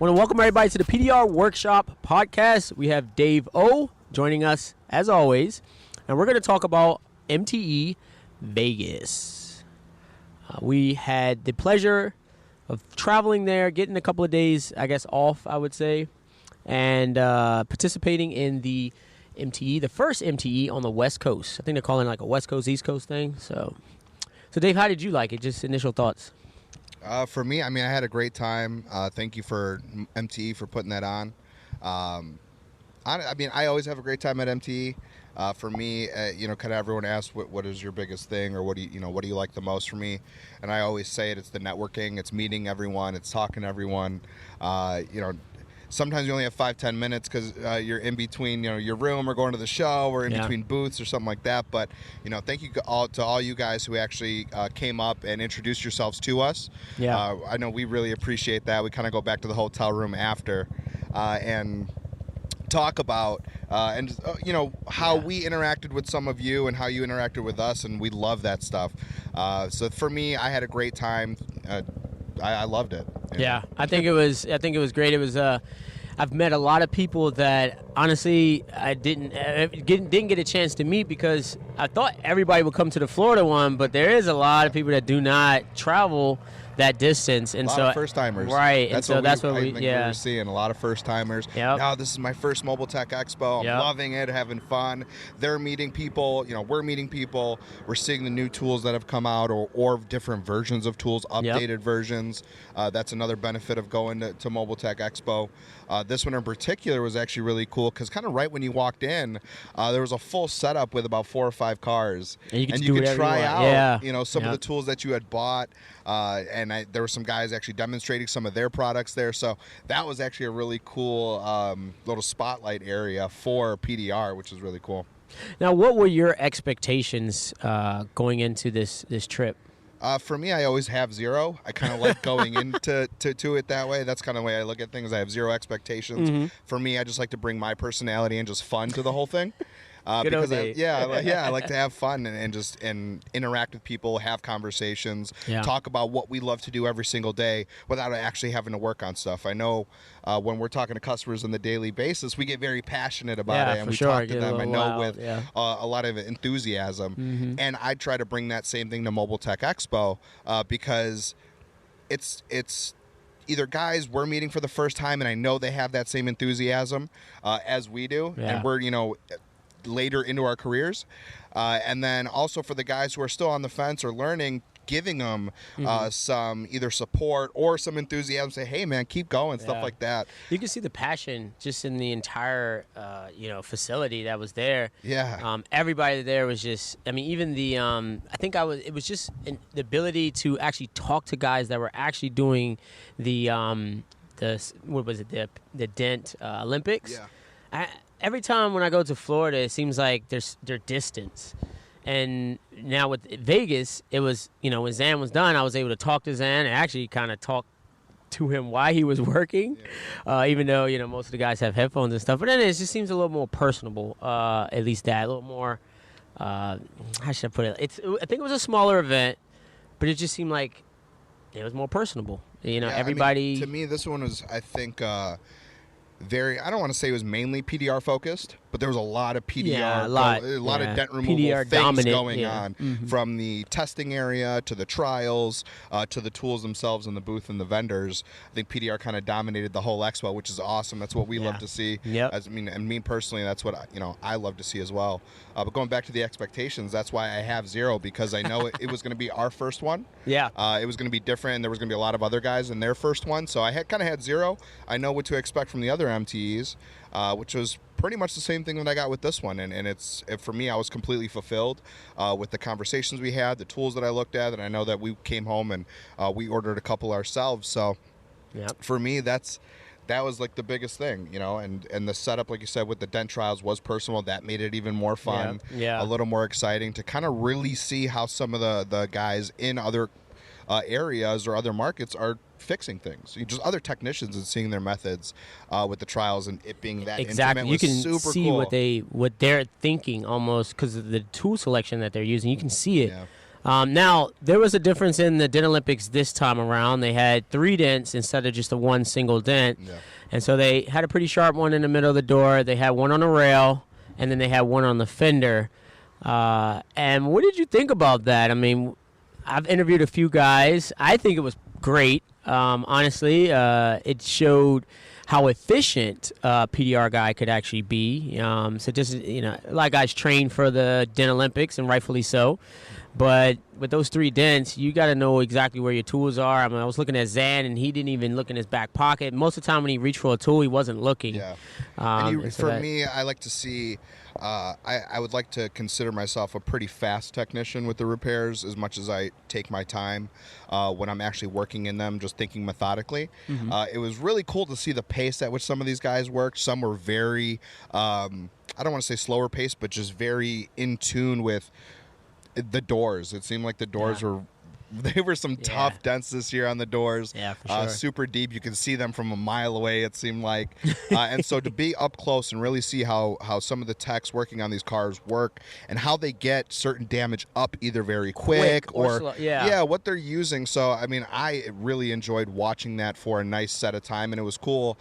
Want to welcome everybody to the PDR Workshop podcast. We have Dave O joining us as always, and we're going to talk about MTE Vegas. We had the pleasure of traveling there, getting a couple of days, I guess, off, I would say, and participating in the MTE, the first MTE on the West Coast. I think they're calling it like a West Coast, East Coast thing. So Dave, how did you like it? Just initial thoughts. For me, I had a great time. Thank you for MTE for putting that on. I always have a great time at MTE. For me, kind of everyone asks what is your biggest thing, or what do you like the most for me? And I always say it's the networking, it's meeting everyone, it's talking to everyone. Sometimes you only have 5-10 minutes because you're in between, your room or going to the show or in between booths or something like that. But, thank you to all you guys who actually came up and introduced yourselves to us. Yeah. I know we really appreciate that. We kind of go back to the hotel room after and talk about how we interacted with some of you and how you interacted with us, and we love that stuff. So for me, I had a great time. I loved it. Yeah, I think it was great. It was I've met a lot of people that honestly I didn't get a chance to meet because I thought everybody would come to the Florida one, but there is a lot of people that do not travel that distance, and a lot of first timers, right? That's what we were seeing a lot of first timers. Yep. Now this is my first Mobile Tech Expo. I'm loving it, having fun. They're meeting people. We're meeting people. We're seeing the new tools that have come out, or different versions of tools, updated versions. That's another benefit of going to Mobile Tech Expo. This one in particular was actually really cool because kind of right when you walked in, there was a full setup with about 4 or 5 cars, and you could try out some of Yep. the tools that you had bought. And there were some guys actually demonstrating some of their products there. So that was actually a really cool little spotlight area for PDR, which is really cool. Now, what were your expectations going into this trip? For me, I always have zero. I kind of like going into to it that way. That's kind of the way I look at things. I have zero expectations. Mm-hmm. For me, I just like to bring my personality and just fun to the whole thing. Because I like to have fun and interact with people, have conversations, talk about what we love to do every single day without actually having to work on stuff. I know when we're talking to customers on the daily basis, we get very passionate about it, and we talk to them. I know with a lot of enthusiasm, and I try to bring that same thing to Mobile Tech Expo because it's either guys we're meeting for the first time, and I know they have that same enthusiasm as we do, and we're later into our careers, and then also for the guys who are still on the fence or learning, giving them some either support or some enthusiasm, say, hey man, keep going, stuff like that. You can see the passion just in the entire facility that was there. Everybody there was just, even the it was just the ability to actually talk to guys that were actually doing the Dent Olympics. Every time when I go to Florida, it seems like they're distance. And now with Vegas, it was, when Zan was done, I was able to talk to Zan and actually kind of talk to him while he was working, even though, most of the guys have headphones and stuff. But then it just seems a little more personable, at least that, a little more, how should I put it? I think it was a smaller event, but it just seemed like it was more personable. Everybody. To me, this one was, I think, I don't want to say it was mainly PDR focused, but there was a lot of PDR, a lot of dent removal PDR things dominant, going on, from the testing area to the trials to the tools themselves in the booth and the vendors. I think PDR kind of dominated the whole expo, which is awesome. That's what we love to see. And me personally, that's what I love to see as well. But going back to the expectations, that's why I have zero, because I know it was going to be our first one. It was going to be different, and there was going to be a lot of other guys in their first one. So I kind of had zero. I know what to expect from the other MTEs, which was pretty much the same thing that I got with this one, and for me, I was completely fulfilled with the conversations we had, the tools that I looked at, and I know that we came home and we ordered a couple ourselves. So for me, that was like the biggest thing, and the setup, like you said, with the dent trials was personal. That made it even more fun, a little more exciting to kind of really see how some of the guys in other areas or other markets are fixing things. Just other technicians and seeing their methods with the trials, and it being that intimate was you can super see cool. what they're thinking almost because of the tool selection that they're using. You can see it. Now, there was a difference in the Dent Olympics this time around. They had 3 dents instead of just a one single dent. Yeah. And so they had a pretty sharp one in the middle of the door. They had one on the rail, and then they had one on the fender. And what did you think about that? I mean, I've interviewed a few guys. I think it was great. Honestly, it showed how efficient a PDR guy could actually be. So just, a lot of guys train for the Dent Olympics, and rightfully so. But with those 3 dents, you got to know exactly where your tools are. I mean, I was looking at Zan, and he didn't even look in his back pocket. Most of the time when he reached for a tool, he wasn't looking. Yeah. Me, I like to see I would like to consider myself a pretty fast technician with the repairs, as much as I take my time when I'm actually working in them, just thinking methodically. Mm-hmm. It was really cool to see the pace at which some of these guys worked. Some were very, I don't want to say slower pace, but just very in tune with the doors. It seemed like the doors were They were some tough dents this year on the doors. Yeah, for sure. Super deep. You can see them from a mile away, it seemed like. And so to be up close and really see how some of the techs working on these cars work and how they get certain damage up either very quick or slow. What they're using. So, I mean, I really enjoyed watching that for a nice set of time. And it was cool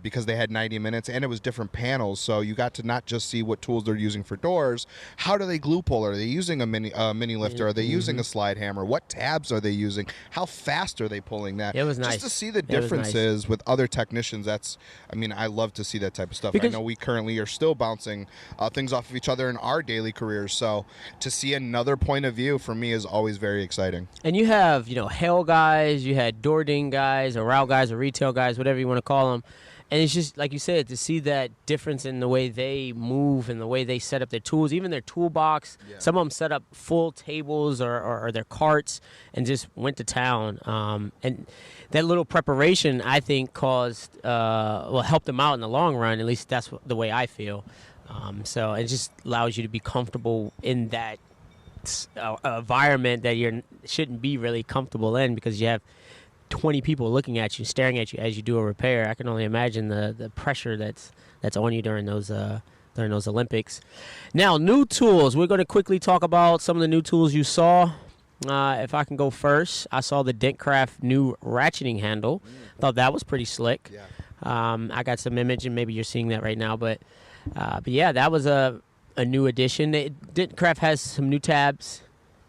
because they had 90 minutes and it was different panels. So you got to not just see what tools they're using for doors. How do they glue pull? Are they using a mini lifter? Are they using a slide hammer? What tabs are they using? How fast are they pulling that? It was nice. Just to see the differences with other technicians, I love to see that type of stuff. Because I know we currently are still bouncing things off of each other in our daily careers, so to see another point of view for me is always very exciting. And you have, hail guys, you had door ding guys, or route guys, or retail guys, whatever you want to call them. And it's just, like you said, to see that difference in the way they move and the way they set up their tools, even their toolbox. Yeah. Some of them set up full tables or their carts and just went to town. And that little preparation, I think, helped them out in the long run. At least that's the way I feel. So it just allows you to be comfortable in that environment that you shouldn't be really comfortable in, because you have 20 people looking at you, staring at you as you do a repair. I can only imagine the pressure that's on you during those Olympics. Now, new tools. We're going to quickly talk about some of the new tools you saw. If I can go first, I saw the Dentcraft new ratcheting handle. Thought that was pretty slick. Yeah. I got some image, and maybe you're seeing that right now. But yeah, that was a new addition. Dentcraft has some new tabs.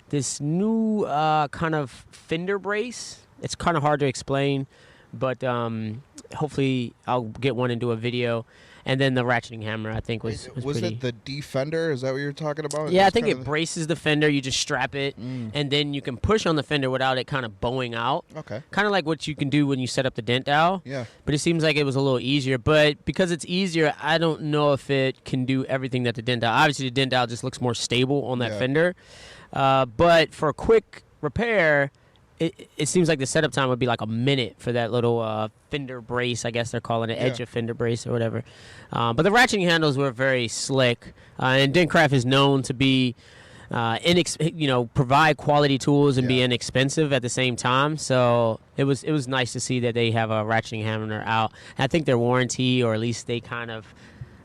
This new kind of fender brace. It's kind of hard to explain, but hopefully I'll get one and do a video. And then the ratcheting hammer, I think, was pretty... it the defender? Is that what you're talking about? Yeah, I think it braces the fender. You just strap it, and then you can push on the fender without it kind of bowing out. Okay. Kind of like what you can do when you set up the dent dowel. Yeah. But it seems like it was a little easier. But because it's easier, I don't know if it can do everything that the dent dowel... Obviously, the dent dowel just looks more stable on that fender. But for a quick repair... It seems like the setup time would be like a minute for that little fender brace, I guess they're calling it, edge of fender brace or whatever. But the ratcheting handles were very slick, and Dentcraft is known to be, provide quality tools and be inexpensive at the same time. So it was nice to see that they have a ratcheting hammer out. And I think their warranty, or at least they kind of,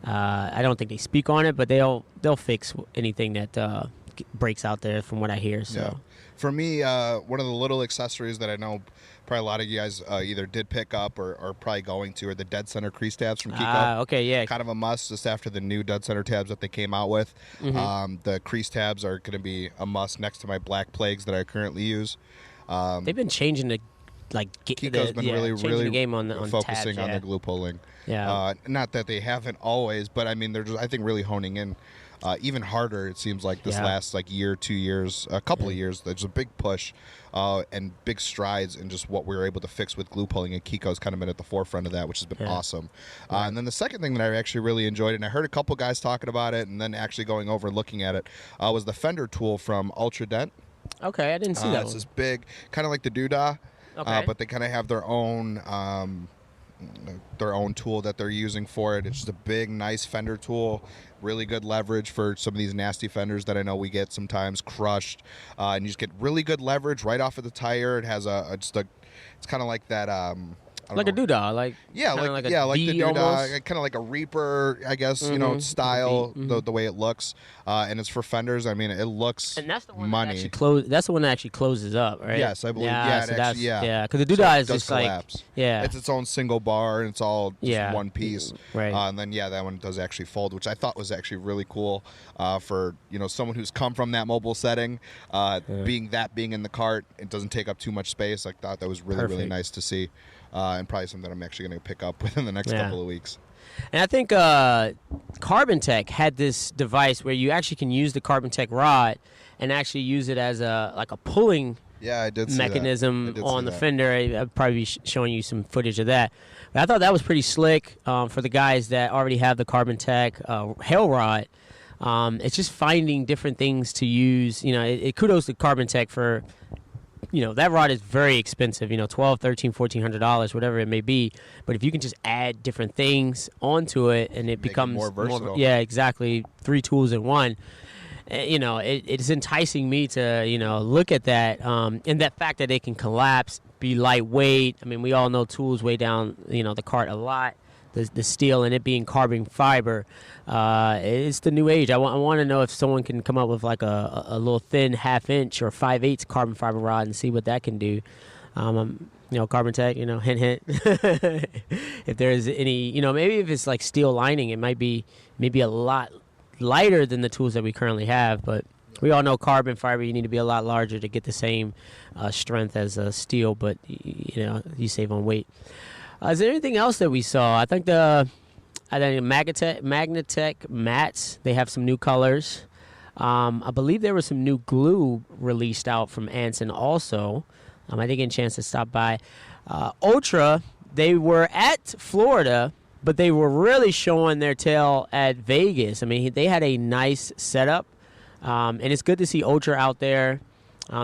I don't think they speak on it, but they'll fix anything that breaks out there, from what I hear. So. Yeah. For me, one of the little accessories that I know probably a lot of you guys either did pick up or are probably going to are the dead center crease tabs from Kiko. Okay, yeah. Kind of a must just after the new dead center tabs that they came out with. Mm-hmm. The crease tabs are going to be a must next to my black plagues that I currently use. They've been changing Kiko's been really the game on focusing tabs, on the glue pulling. Yeah. Not that they haven't always, but I mean they're just, I think, really honing in. Even harder, it seems like, this last year, 2 years, a couple of years. There's a big push and big strides in just what we were able to fix with glue pulling, and Kiko's kind of been at the forefront of that, which has been awesome. And then the second thing that I actually really enjoyed, and I heard a couple guys talking about it, and then actually going over and looking at it, was the fender tool from Ultra Dent. Okay, I didn't see that. It's this big, kind of like the Doodah, but they kind of have their own tool that they're using for it. It's just a big, nice fender tool. Really good leverage for some of these nasty fenders that I know we get sometimes crushed. And you just get really good leverage right off of the tire. It has it's kind of like that like a doodah, like the doodah, kind of like a Reaper, I guess, style, the way it looks, and it's for fenders. I mean, it looks and that's the one money. That's the one that actually closes up, right? Yes, I believe. Because the doodah is just collapse. It's its own single bar, and it's all just one piece, right? And then that one does actually fold, which I thought was actually really cool for someone who's come from that mobile setting, being in the cart. It doesn't take up too much space. I thought that was really nice to see, and probably something I'm actually going to pick up within the next couple of weeks. And I think Carbon Tech had this device where you actually can use the Carbon Tech rod and actually use it as a pulling mechanism on the fender. I'll probably be showing you some footage of that. But I thought that was pretty slick for the guys that already have the Carbon Tech hail rod. It's just finding different things to use. Kudos to Carbon Tech for, that rod is very expensive, $1,200, $1,300, $1,400, whatever it may be. But if you can just add different things onto it and it becomes more versatile. Yeah, exactly. 3 tools in one. It's enticing me to, look at that. And that fact that it can collapse, be lightweight. I mean, we all know tools weigh down, the cart a lot. The steel and it being carbon fiber, it's the new age. I want to know if someone can come up with like a little thin 1/2 inch or 5/8 carbon fiber rod and see what that can do. Carbon Tech, hint, hint. If there's any, maybe if it's like steel lining, it might be maybe a lot lighter than the tools that we currently have. But we all know carbon fiber, you need to be a lot larger to get the same strength as steel, but, you save on weight. Is there anything else that we saw? I think Magnatech mats, they have some new colors. I believe there was some new glue released out from Anson also. I didn't get a chance to stop by. Ultra, they were at Florida, but they were really showing their tail at Vegas. I mean, they had a nice setup, and it's good to see Ultra out there.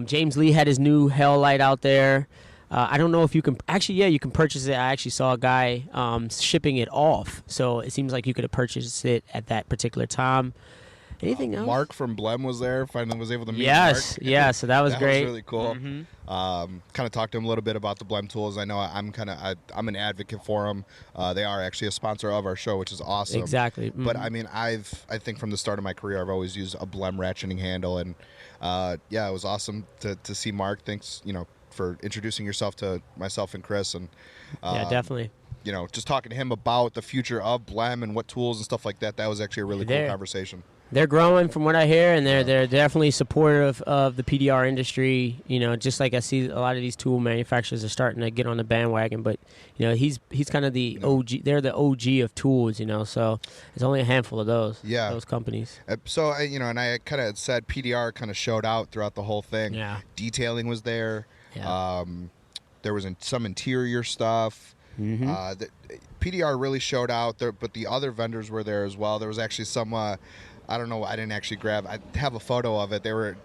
James Lee had his new Hell Light out there. I don't know if you can you can purchase it. I actually saw a guy shipping it off, so it seems like you could have purchased it at that particular time. Anything else? Mark from Blem was there. Finally was able to meet Mark. Yeah, so that was great. That was really cool. Kind of talked to him a little bit about the Blem tools. I know I'm an advocate for them. They are actually a sponsor of our show, which is awesome. Exactly. But I mean, I think from the start of my career, I've always used a Blem ratcheting handle, and it was awesome to see Mark. Thanks, for introducing yourself to myself and Chris, and definitely. Just talking to him about the future of Blem and what tools and stuff like that. That was actually a really cool conversation. They're growing from what I hear, and they're definitely supportive of the PDR industry. Just like I see a lot of these tool manufacturers are starting to get on the bandwagon. But he's kind of the OG. They're the OG of tools. So there's only a handful of those companies. So and I kind of said PDR kind of showed out throughout the whole thing. Yeah. Detailing was there. Yeah. There was some interior stuff. The PDR really showed out there, but the other vendors were there as well. There was actually some. I don't know. I didn't actually grab. I have a photo of it. They were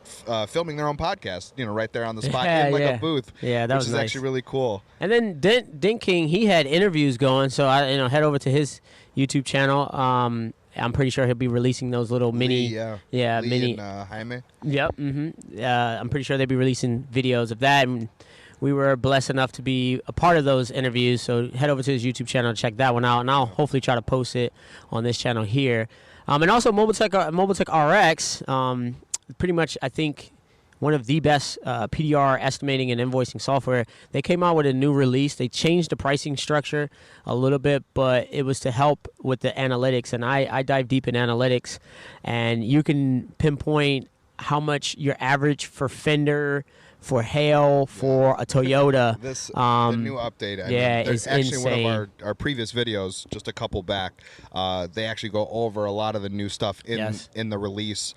filming their own podcast, right there on the spot in a booth. Yeah, that was nice. Which is actually really cool. And then Dent King, he had interviews going, so I head over to his YouTube channel. I'm pretty sure he'll be releasing those little mini. Lee and Jaime. Yep. I'm pretty sure they'll be releasing videos of that. And we were blessed enough to be a part of those interviews, so head over to his YouTube channel to check that one out, and I'll hopefully try to post it on this channel here. And also Mobile Tech RX, pretty much I think one of the best PDR estimating and invoicing software. They came out with a new release. They changed the pricing structure a little bit, but it was to help with the analytics. And I dive deep in analytics, and you can pinpoint how much your average for fender, for hail, for a Toyota. The new update. It's actually insane. One of our previous videos, just a couple back, they actually go over a lot of the new stuff in the release.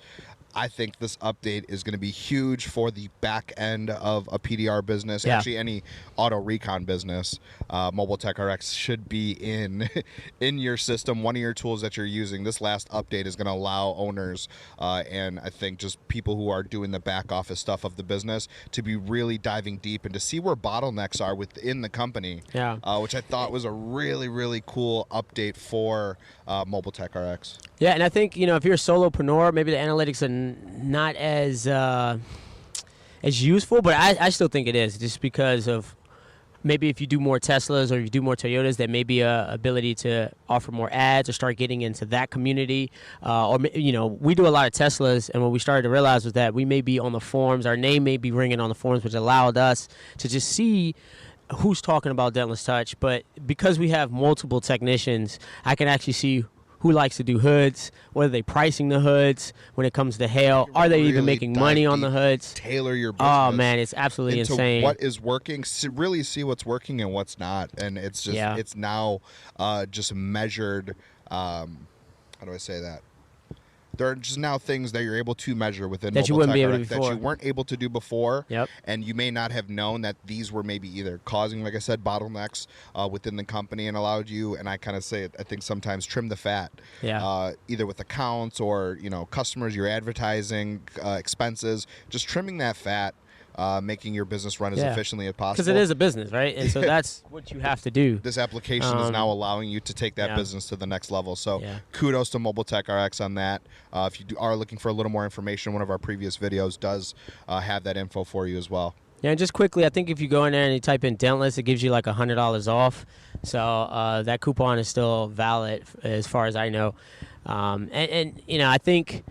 I think this update is going to be huge for the back end of a PDR business. Yeah. Actually, any auto recon business, Mobile Tech RX should be in your system. One of your tools that you're using. This last update is going to allow owners and I think just people who are doing the back office stuff of the business to be really diving deep and to see where bottlenecks are within the company. Yeah. Which I thought was a really, really cool update for Mobile Tech RX. Yeah, and I think, if you're a solopreneur, maybe the analytics are not as useful, but I still think it is, just because of maybe if you do more Teslas or if you do more Toyotas, there may be a ability to offer more ads or start getting into that community. Or, you know, we do a lot of Teslas, and what we started to realize was that we may be on the forums, our name may be ringing on the forums, which allowed us to just see who's talking about Dentless Touch. But because we have multiple technicians, I can actually see who likes to do hoods, what are they pricing the hoods when it comes to hail, are they even making money on the hoods? Tailor your business. Oh man, it's absolutely insane. What is working, really see what's working and what's not. And it's just it's now just measured, how do I say that? There are just now things that you're able to measure within that you wouldn't be able to that you weren't able to do before. Yep. And you may not have known that these were maybe either causing, like I said, bottlenecks within the company, and allowed you, and I kind of say it, I think sometimes trim the fat. Yeah. Either with accounts or, you know, customers, your advertising expenses, just trimming that fat. Making your business run as efficiently as possible. Because it is a business, right? And so that's what you have to do. This application is now allowing you to take that business to the next level. So kudos to Mobile Tech RX on that. If you are looking for a little more information, one of our previous videos does have that info for you as well. Yeah, and just quickly, I think if you go in there and you type in Dentless, it gives you like $100 off. So that coupon is still valid as far as I know. And you know, I think...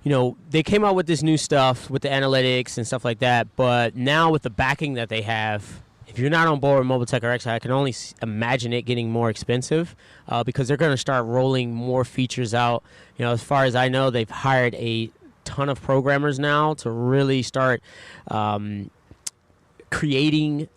You know, they came out with this new stuff with the analytics and stuff like that, but now with the backing that they have, if you're not on board with Mobile Tech RX, I can only imagine it getting more expensive because they're going to start rolling more features out. You know, as far as I know, they've hired a ton of programmers now to really start creating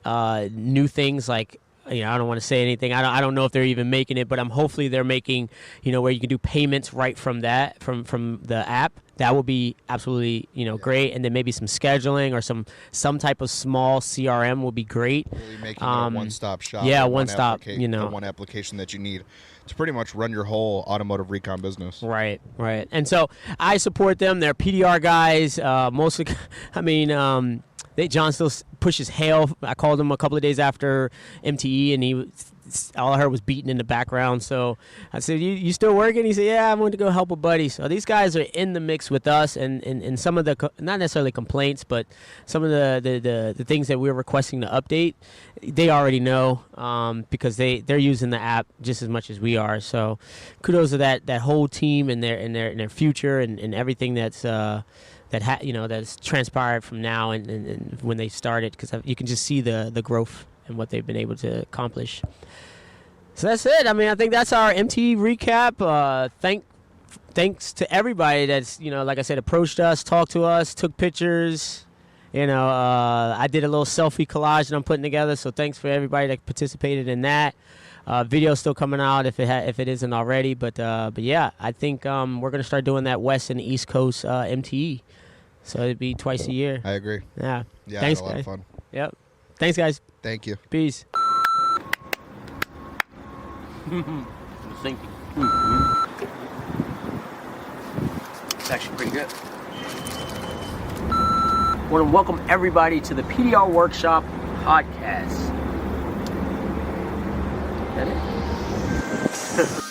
new things like, you know, I don't want to say anything. I don't know if they're even making it, but hopefully they're making, you know, where you can do payments right from that, from the app. That will be absolutely, you know, great. And then maybe some scheduling or some type of small CRM will be great. Really making it a one-stop shop. Yeah, one-stop, you know. One application that you need to pretty much run your whole automotive recon business. Right, right. And so I support them. They're PDR guys. Mostly, I mean... John still pushes hail. I called him a couple of days after MTE, and all I heard was beating in the background. So I said, you still working? He said, yeah, I'm going to go help a buddy. So these guys are in the mix with us, and some of the, not necessarily complaints, but some of the things that we're requesting to update, they already know because they're using the app just as much as we are. So kudos to that whole team and their future and everything that's that's transpired from now and when they started, because you can just see the growth and what they've been able to accomplish. So that's it. I mean, I think that's our MTE recap. Thanks to everybody that's, you know, like I said, approached us, talked to us, took pictures. You know, I did a little selfie collage that I'm putting together, so thanks for everybody that participated in that. Video's still coming out if it isn't already, but yeah, I think we're gonna start doing that West and East Coast MTE. So it'd be twice a year. I agree. Yeah. Yeah, thanks, a lot of fun. Yep. Thanks, guys. Thank you. Peace. Thinking. It's actually pretty good. I want to welcome everybody to the PDR Workshop podcast. Is that it?